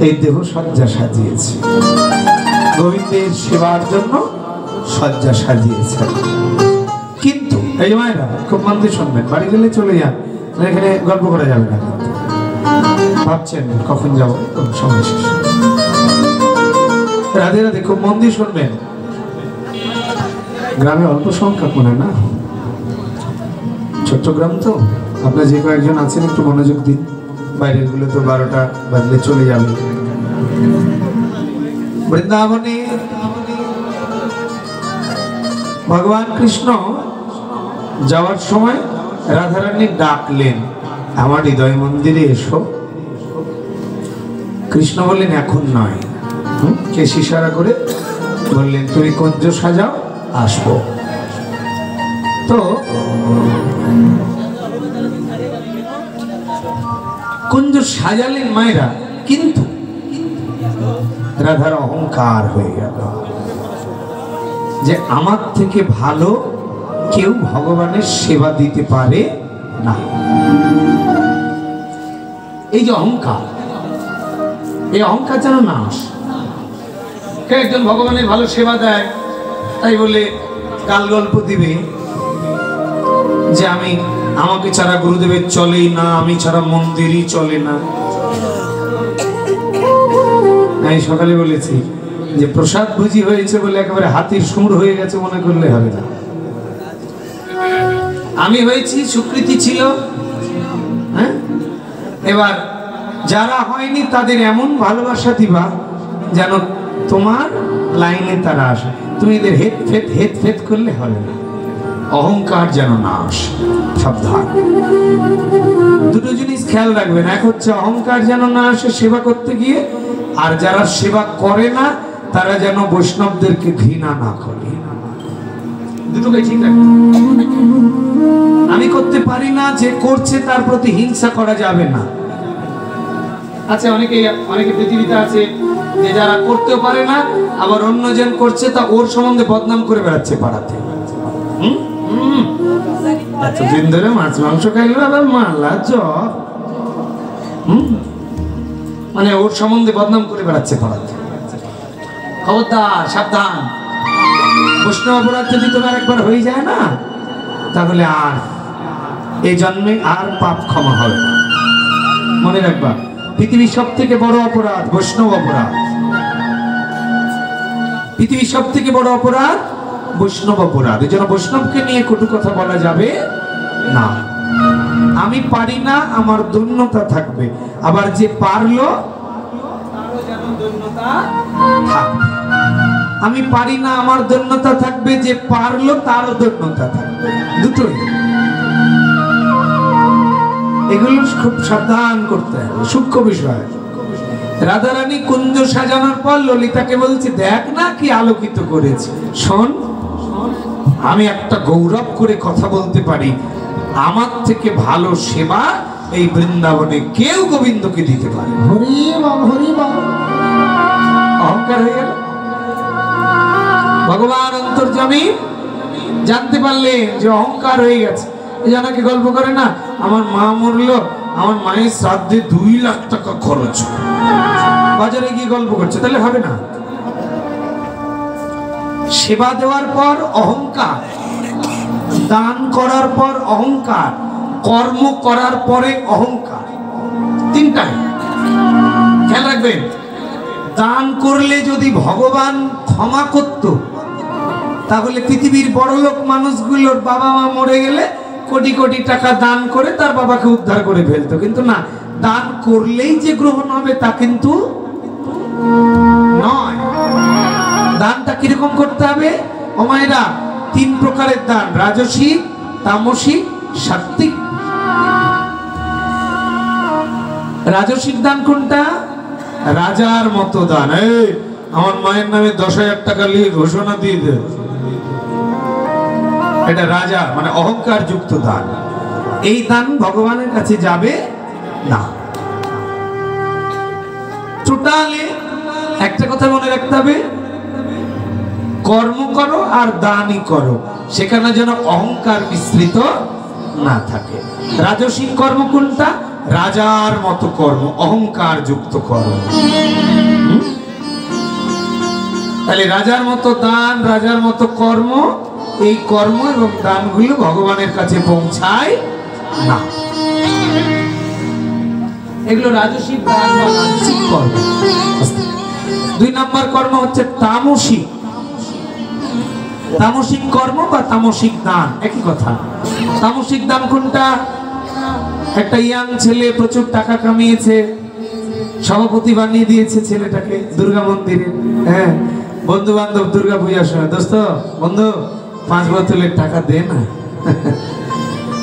এই দেহ সজ্জা সাজিয়েছে, গোবিন্দের সেবার জন্য সজ্জা সাজিয়েছে। কিন্তু এই মায়েরা খুব মন দিয়ে শুনবেন, বাড়ি গেলে চলে যান, এখানে গল্প করা যাবে না। ভাবছেন কখন যাবো, সময় শেষ। রাধে রাধে, খুব মন দিয়ে শুনবেন। গ্রামে অল্প সংখ্যক মনে না, ছোট্ট গ্রাম তো, আপনার যে কয়েকজন আছেন একটু মনোযোগ দিন। বাইরের গুলো তো 12টা বাজলে চলে যাবে। বৃন্দাবনে ভগবান কৃষ্ণ যাওয়ার সময় রাধারানী ডাকলেন, আমার হৃদয় মন্দিরে এসো। কৃষ্ণ বললেন এখন নয়, কেশ ইশারা করে বললেন তুমি কুঞ্জ সাজাও, আসবো। তো কুঞ্জ সাজালেন মায়েরা, কিন্তু রাধার অহংকার হয়ে গেল যে আমার থেকে ভালো কেউ ভগবানের সেবা দিতে পারে না। এই যে অহংকার, এই অহংকার যেন নাশ। কে একজন ভগবানের ভালো সেবা দেয়, তাই বলে কাল গল্প দিবে যে আমাকে ছাড়া গুরুদেবের চলেই না, আমি ছাড়া মন্দিরই চলে না। আমি সকালে বলেছি যে প্রসাদ ভুজি হয়েছে বলে একেবারে হাতির সুর হয়ে গেছে মনে করলে হবে না। আমি হয়েছি, স্বীকৃতি ছিল, হ্যাঁ। এবার যারা হয়নি তাদের এমন ভালোবাসা দিবা যেন তোমার লাইনে তারা আসে। তুমি এদের হেদ ফেদ করলে হবে না। অহংকার যেন না আসে, সাবধান। দুটো জিনিস খেয়াল রাখবেন, এক হচ্ছে অহংকার যেন না আসে সেবা করতে গিয়ে, আর যারা সেবা করে না তারা যেন বৈষ্ণবদেরকে ঘৃণা না করে। দুটোকে ঠিক রাখবেন। আমি করতে পারি না, যে করছে তার প্রতি হিংসা করা যাবে না। আচ্ছা, অনেকে পৃথিবীতে আছে যে যারা করতেও পারে না, আবার অন্যজন করছে তা ওর সম্বন্ধে বদনাম করে বেড়াচ্ছে পাড়াতে। এতদিন ধরে মাছ মাংস খাইলো আবার মালা চপ, মানে ওর সম্বন্ধে বদনাম করে বেড়াচ্ছে পাড়াতে। খবরদার, সাবধান। বৈষ্ণব অপরাধ যদি তোমার একবার হয়ে যায় না, তাহলে আর এই জন্মে আর পাপ ক্ষমা হবে না। মনে রাখবা, পৃথিবীর সব থেকে বড় অপরাধ বৈষ্ণব অপরাধ। পৃথিবীর সব থেকে বড় অপরাধ বৈষ্ণব অপরাধ। এই জন্য বৈষ্ণবকে নিয়ে কটু কথা বলা যাবে না। আমি পারি না, আমার দৈন্যতা থাকবে, আবার যে পারলো তারও যেন দৈন্যতা থাকবে। আমি পারি না, আমার দৈন্যতা থাকবে, যে পারলো তারও দৈন্যতা থাকবে, দুটোই। এগুলো খুব সাবধান করতে হবে, সূক্ষ্ম বিষয়। রাধারানী কুঞ্জ সাজানোর পর ললিতাকে বলছে, দেখ না কি আলোকিত করেছে। শোন, আমি একটা গৌরব করে কথা বলতে পারি, আমার থেকে ভালো সেবা এই বৃন্দাবনে কেউ গোবিন্দকে দিতে পারে। অহংকার হয়ে গেল। ভগবান অন্তর্যামী জানতে পারলেন যে অহংকার হয়ে গেছে। জানাকে গল্প করে না, আমার মা মরলো, আমার মায়ের শ্রাদ্ধে 2 লাখ টাকা খরচ, বাজারে গিয়ে গল্প করছে, তাহলে হবে না। সেবা দেওয়ার পর অহংকার, দান করার পর অহংকার, কর্ম করার পরে অহংকার, তিনটাই খেয়াল রাখবেন। দান করলে যদি ভগবান ক্ষমা করত, তাহলে পৃথিবীর বড়লোক মানুষগুলোর বাবা মা মরে গেলে কোটি কোটি টাকা দান করে তার বাবাকে উদ্ধার করে ফেলতো। কিন্তু না, দান করলেই যে গ্রহণ হবে তা কিন্তু নয়। দানটা কিরকম করতে হবে? ও মায়েরা, 3 প্রকারের দান, রাজসিক, তামসিক, সাত্ত্বিক। রাজসিক দান কোনটা? রাজার মতো দান। এই আমার মায়ের নামে 10,000 টাকা নিয়ে ঘোষণা দিয়ে দে, এটা রাজা, মানে অহংকার যুক্ত দান। এই দান ভগবানের কাছে যাবে না। টোটালি একটা কথা মনে রাখতে হবে, কর্ম করো আর দানই করো, সেখানে যেন অহংকার মিশ্রিত না থাকে। রাজসিক কর্ম কোনটা? রাজার মতো কর্ম, অহংকার যুক্ত কর্ম। তাহলে রাজার মতো দান, রাজার মতো কর্ম, এই কর্ম এবং দানগুলো ভগবানের কাছে পৌঁছায় না। এগুলো রাজসিক দান বা রাজসিক কর্ম। 2 নম্বর কর্ম হচ্ছে তামসিক। তামসিক কর্ম বা তামসিক দান একই কথা। তামসিক দান কোনটা? একটা ইয়াং ছেলে প্রচুর টাকা কামিয়েছে, সভাপতি বানিয়ে দিয়েছে ছেলেটাকে দুর্গা মন্দিরে। হ্যাঁ, বন্ধু বান্ধব দুর্গা পূজার সময়, দোস্ত বন্ধু 5 বোতলের টাকা দে না।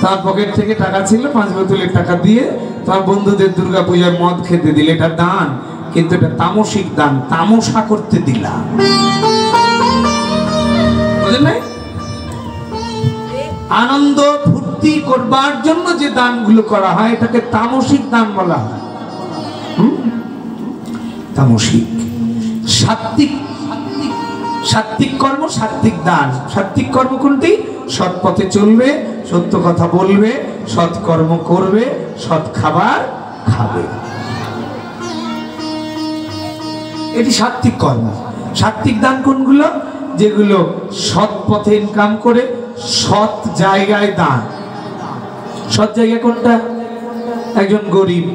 তার পকেট থেকে টাকা ছিল, 5 বোতলের টাকা দিয়ে তার বন্ধুদের দুর্গা পূজার মদ খেতে দিলে, এটা দান, কিন্তু এটা তামসিক দান, তামসা করতে দিলাম। বুঝলেন না? আনন্দ ফুর্তি করবার জন্য যে দানগুলো করা হয় এটাকে তামসিক দান বলা হয়। তামসিক। সাত্বিক, সাত্বিক কর্ম, সাত্বিক দান। সাত্বিক কর্ম কোনটি? সৎ পথে চলবে, সত্য কথা বলবে, সৎ কর্ম করবে, সৎ খাবার খাবে, এটি সাত্বিক কর্ম। সাত্বিক দান কোনগুলো? যেগুলো সৎ পথে ইনকাম করে সৎ জায়গায় দান। সৎ জায়গা কোনটা? একজন গরিব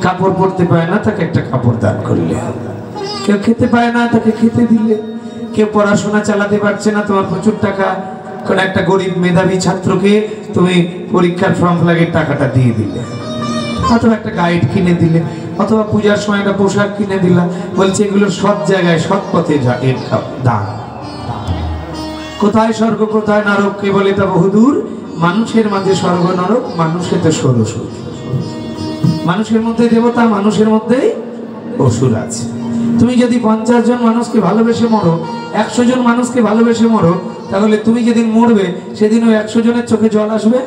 কাপড় পরতে পায় না, তাকে একটা কাপড় দান করলে। কেউ খেতে পায় না, তাকে খেতে দিলে। কেউ পড়াশোনা চালাতে পারছে না, তোমার প্রচুর টাকা, কোন একটা গরিব মেধাবী ছাত্রকে তুমি পরীক্ষার ফর্ম ফিলাপের টাকাটা দিয়ে দিলে, অথবা একটা গাইড কিনে দিলে, অথবা পূজার সময় একটা পোশাক কিনে দিলা। বলছে এগুলো সৎ জায়গায় সৎ পথে দান। কোথায় স্বর্গ কোথায় নরক কে বলে তা বহুদূর, মানুষের মাঝে স্বর্গ নরক, মানুষেতে ষোড়শূর। মানুষের মধ্যে দেবতা, মানুষের মধ্যেই অসুর আছে। তুমি যদি 50 জন মানুষকে ভালোবেসে মরো, 100 জন মানুষকে ভালোবেসে মরো, তাহলে তুমি যেদিন মরবে সেদিন ওই 100 জনের চোখে জল আসবে?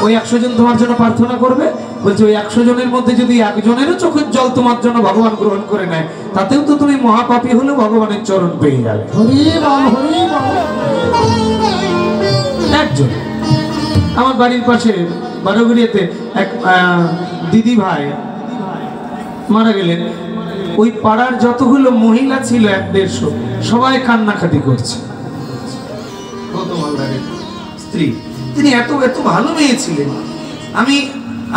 ওই 100 জন তোমার জন্য প্রার্থনা করবে? বলছে ওই 100 জনের মধ্যে যদি একজনেরও চোখের জল তোমার জন্য ভগবান গ্রহণ করে নেয়, তাতেও তো তুমি মহাপাপী হলে ভগবানের চরণ পেয়ে যাবে। একজন আমার বাড়ির পাশে বারোগুড়িয়াতে এক দিদি ভাই মারা গেলেন। ওই পাড়ার যতগুলো মহিলা ছিল 150 সবাই কান্নাকাটি করছে। স্ত্রী, তিনি এত এত ভালো মেয়ে ছিলেন।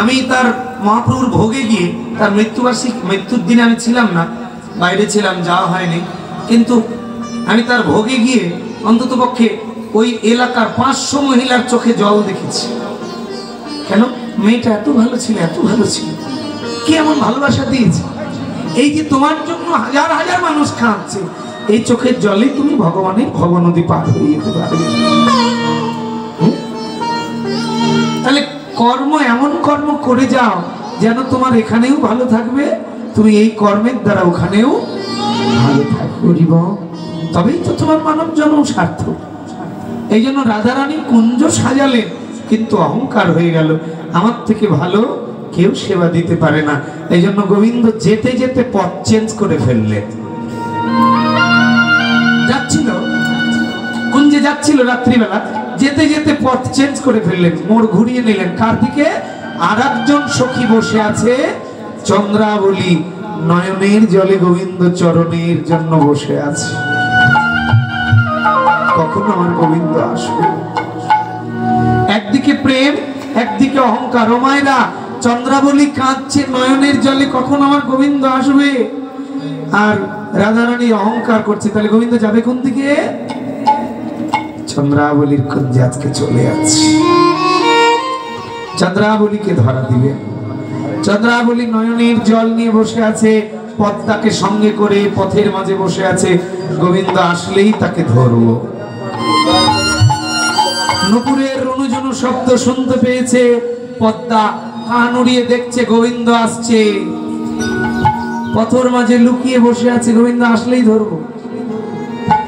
আমি তার মহাপ্রভুর ভোগে গিয়ে, তার মৃত্যুর দিনে আমি ছিলাম না, বাইরে ছিলাম, যাওয়া হয়নি, কিন্তু আমি তার ভোগে গিয়ে অন্তত পক্ষে ওই এলাকার 500 মহিলার চোখে জল দেখেছি। কেন? মেয়েটা এত ভালো ছিল, এত ভালো ছিল, কি এমন ভালোবাসা দিয়েছে। এই যে তোমার জন্য হাজার হাজার মানুষ কাঁদছে, এই চোখের জলে তুমি ভগবানের ভবনদী পার হয়ে যেতে পারবে। তাহলে কর্ম, এমন কর্ম করে যাও যেন তোমার এখানেও ভালো থাকবে, তুমি এই কর্মের দ্বারা ওখানেও ভালো থাকবে, তবেই তো তোমার মানব জন্ম সার্থক। এই জন্য রাধারানী কুঞ্জ সাজালেন, কিন্তু অহংকার হয়ে গেল, আমার থেকে ভালো কেউ সেবা দিতে পারে না। এই জন্য গোবিন্দ যেতে যেতে পথ চেঞ্জ করে ফেললেন। যাচ্ছিল কুঞ্জে, যাচ্ছিল রাত্রিবেলা, যেতে যেতে পথ চেঞ্জ করে ফেললেন, মোড় ঘুরিয়ে নিলেন। কার দিকে? আর একজন সখী বসে আছে, চন্দ্রাবলী, নয়নের জলে গোবিন্দ চরণের জন্য বসে আছে। কখন আমার গোবিন্দ আসবে? একদিকে প্রেম, একদিকে অহংকার। ও মায়েরা, চন্দ্রাবলী কাঁদছে নয়নের জলে, কখন আমার গোবিন্দ আসবে? আর রাধারানী অহংকার করছে। তাহলে গোবিন্দ যাবে কোন দিকে? চন্দ্রাবলীর কুঞ্জে আজকে চলে যাচ্ছে, চন্দ্রাবলীকে ধরা দিবে। চন্দ্রাবলী নয়নের জল নিয়ে বসে আছে, পদ্মাকে সঙ্গে করে পথের মাঝে বসে আছে। গোবিন্দ আসলেই তাকে ধরবো। নুপুরের রুনুঝুনু শব্দ শুনতে পেয়েছে, পদ্মা কান উড়িয়ে দেখছে গোবিন্দ আসছে, পথর মাঝে লুকিয়ে বসে আছে, গোবিন্দ আসলেই ধরবো।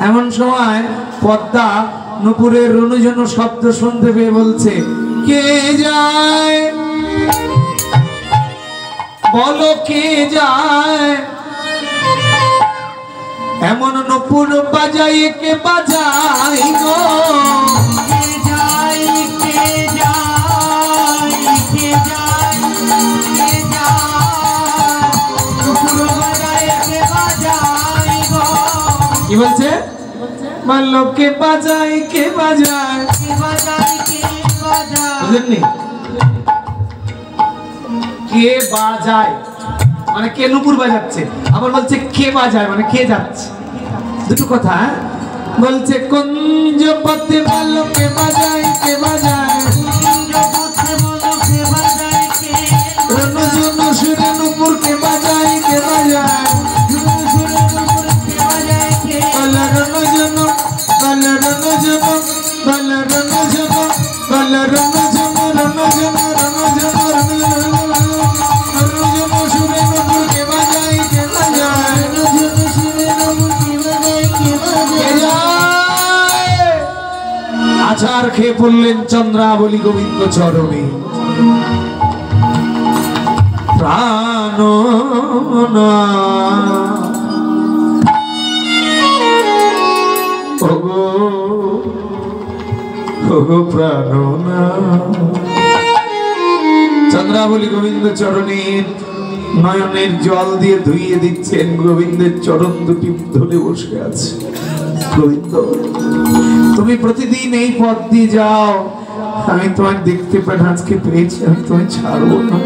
এমন সময় পদ্মা নুপুরের রুনুঝুনু শব্দ শুনতে পেয়ে বলছে, কে যায় বলো, কে যায়? এমন নুপুর বাজাই কে বাজাই গো, কে যায়, কে যায়, কে যায়? বলছে? বললো কে বাজায় কে বাজায়, বুঝলেননি? কে বাজায় মানে কে নুপুর বাজাচ্ছে, আবার বলছে কে বাজায় মানে কে যাচ্ছে, দুটো কথা। বলছে কুঞ্জ পথে বলো কে বাজায় কে বাজায়, রনু ঝুনু সুরে নুপুর কে বাজায় কে বাজায়, বলো রনু ঝুনু বলো রনু ঝুনু বলো রনু ঝুনু বলো রনু ঝুনু রনু ঝুনু রনু ঝুনু রনু ঝুনু সুরে নুপুর কে বাজায় কে বাজায়, রনু ঝুনু সুরে নুপুর কে বাজায় কে বাজায়। আচার খেয়ে পড়লেন চন্দ্রাবলী গোবিন্দ চরণে, প্রাণ প্রাণ চন্দ্রাবলী গোবিন্দ চরণের নয়নের জল দিয়ে ধুইয়ে দিচ্ছেন, গোবিন্দের চরণ দুটি ধরে বসে আছে। গোবিন্দ তুমি প্রতিদিন এই পথ দিয়ে যাও, আমি তোমায় দেখতে পাই, আজকে পেয়েছি, আমি তোমায় ছাড়বো না।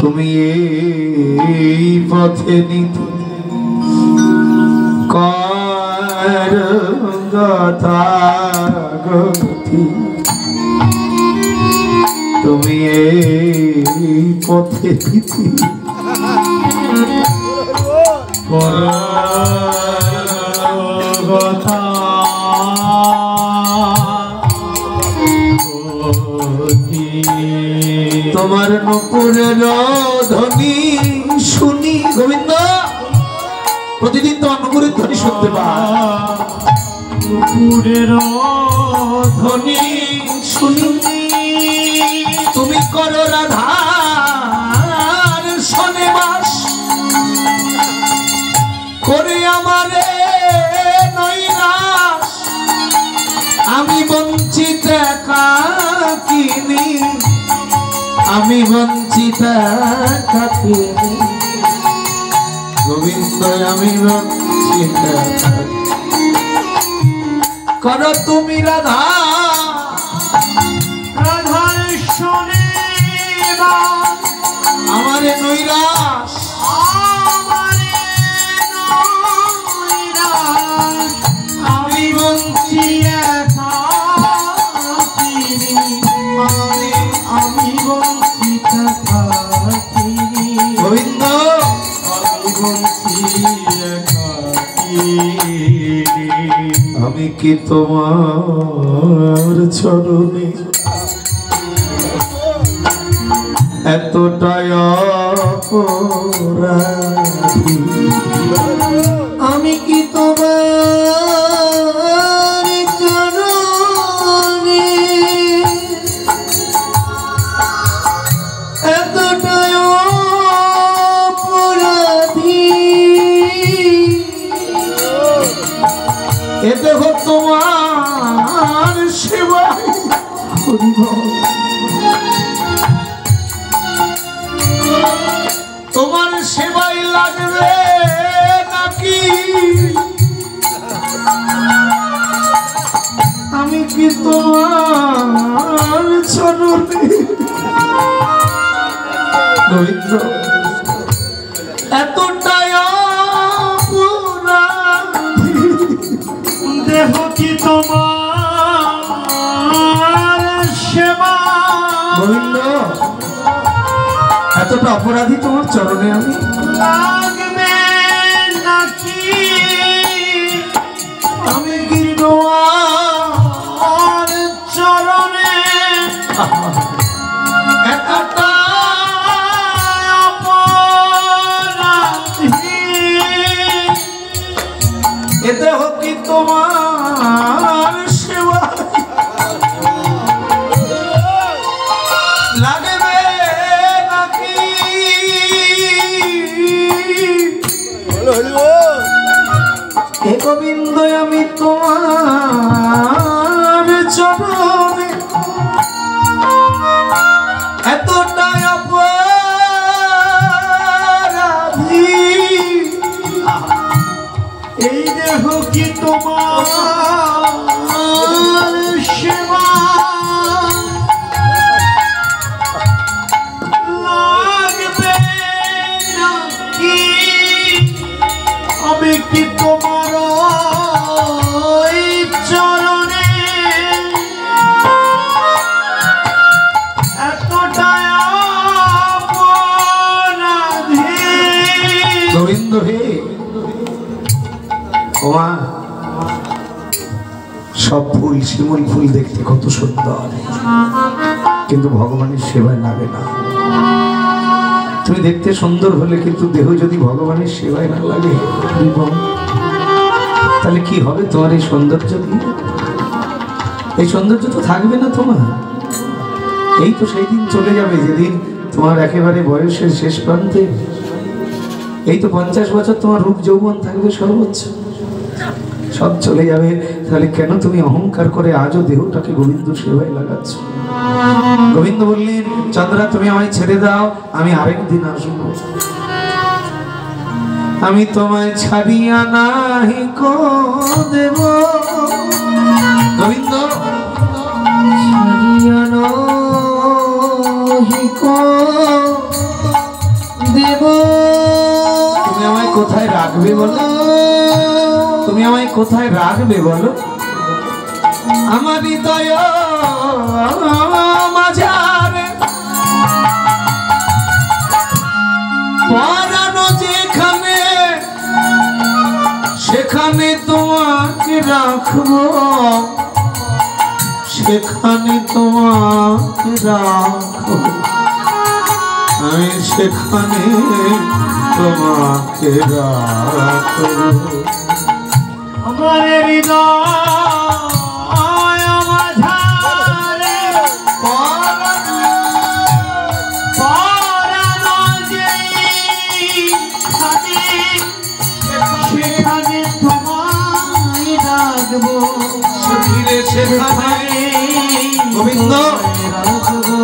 তুমি এই পথে নিতে গতি, তুমি এই পথে নিতে তোমার নুপুরের ধ্বনি শুনি। গোবিন্দ প্রতিদিন তোমার নুপুরের ধ্বনি শুনতে পাই, নুপুরের ধ্বনি শুনি। তুমি করো রাধার শনে বাস, করে আমারে নৈরাশ, আমি বঞ্চিত একাকিনী, আমি বঞ্চিত একাকিনী। গোবিন্দ আমি বঞ্চিত, করো তুমি রাধা রাধার শনে বাস, আমারে নৈরাশ আমি বঞ্চিত একাকিনী, আমি বঞ্চিত একাকিনী। গোবিন্দ আমি বঞ্চিত একাকিনী, আমি কি তোমার চরণে এতটাই অপরাধী, আমি কি তোমার চরণে এতটাই অপরাধী, এ দেখো তোমার সেবায় করিব, তোমার সেবাই লাগবে নাকি, আমি কি তোমার চরণে। গোবিন্দ এতটাই অপরাধী, দেহ কি তোমার সেবা। গোবিন্দ এতটা অপরাধী তোমার চরণে আমি লাগবে নাকি, আমি কি তোমার চরণে এতটা অপরাধী, এতে হোক কি তোমার সেবা লাগবে নাকি। হে গোবিন্দ আমি তোমার চরণে এতটাই অপরাধী, তোমার সেবা লাগবে নাকি আমি কি তোমার চরণে এতটাই অপরাধী গোবিন্দ হে ওমা সব ফুল শিমুল ফুল দেখতে কত সুন্দর, কিন্তু ভগবানের সেবায় লাগে না। তুমি দেখতে সুন্দর হলে কিন্তু দেহ যদি ভগবানের সেবায় না লাগে তাহলে কি হবে তোমার এই সৌন্দর্য দিয়ে? এই সৌন্দর্য তো থাকবে না তোমার। এই তো সেই দিন চলে যাবে যেদিন তোমার একেবারে বয়সের শেষ প্রান্তে। এই তো 50 বছর তোমার রূপ যৌবন থাকবে সর্বোচ্চ, সব চলে যাবে। তাহলে কেন তুমি অহংকার করে আজও দেহটাকে গোবিন্দ সেবায় লাগাচ্ছ? গোবিন্দ বললেন, চন্দ্রা তুমি আমায় ছেড়ে দাও, আমি আরেকদিন আসবো। আমি তোমায় ছাড়িয়া নাহি কো দেব। গোবিন্দ ছাড়িয়া নাহি কো দেব। তুমি আমায় কোথায় রাখবে বলো? তুমি আমায় কোথায় রাখবে বলো? আমার হৃদয় মাঝারে পরানো যেখানে সেখানে তোমাকে রাখবো, সেখানে তোমাকে রাখবো, আমি সেখানে তোমাকে রাখবো। আমার হৃদয় মাঝারে পরানো যেখানে সেখানে তোমায় রাখবো, সেখানে গোবিন্দ রাখবো,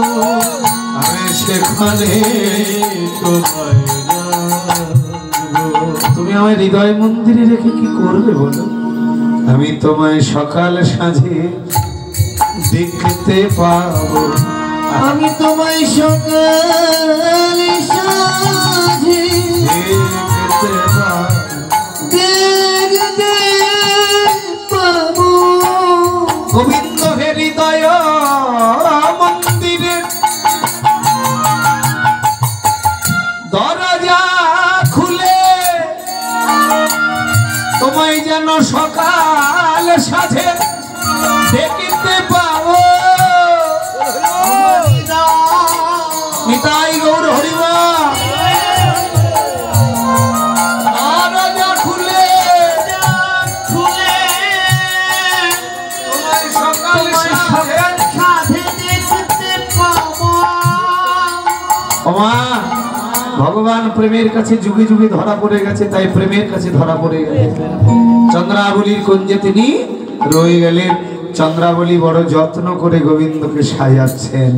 আমি সেখানে তোমায় রাখবো। তুমি আমার হৃদয় মন্দিরে রেখে কি করবে বলো? আমি তোমায় সকাল সাঁঝে দেখতে পাবো, আমি তোমায় সকাল সাঁঝে দেখতে পাবো, দেখতে পাবো। গোবিন্দ হে হৃদয় মন্দিরে দরজা খুলে তোমায় যেন সকাল সাঁঝে দেখতে পাবো। নিতাই গৌর হরিবা দরজা খুলে তোমায় সকাল সাঁঝে দেখতে পাবো। ওমা ভগবান প্রেমের কাছে যুগে যুগে ধরা পড়ে গেছে, তাই প্রেমের কাছে ধরা পড়ে গেছে। চন্দ্রাবলীর কুঞ্জে তিনি রয়ে গেলেন। চন্দ্রাবলী বড় যত্ন করে গোবিন্দকে সাজাচ্ছেন।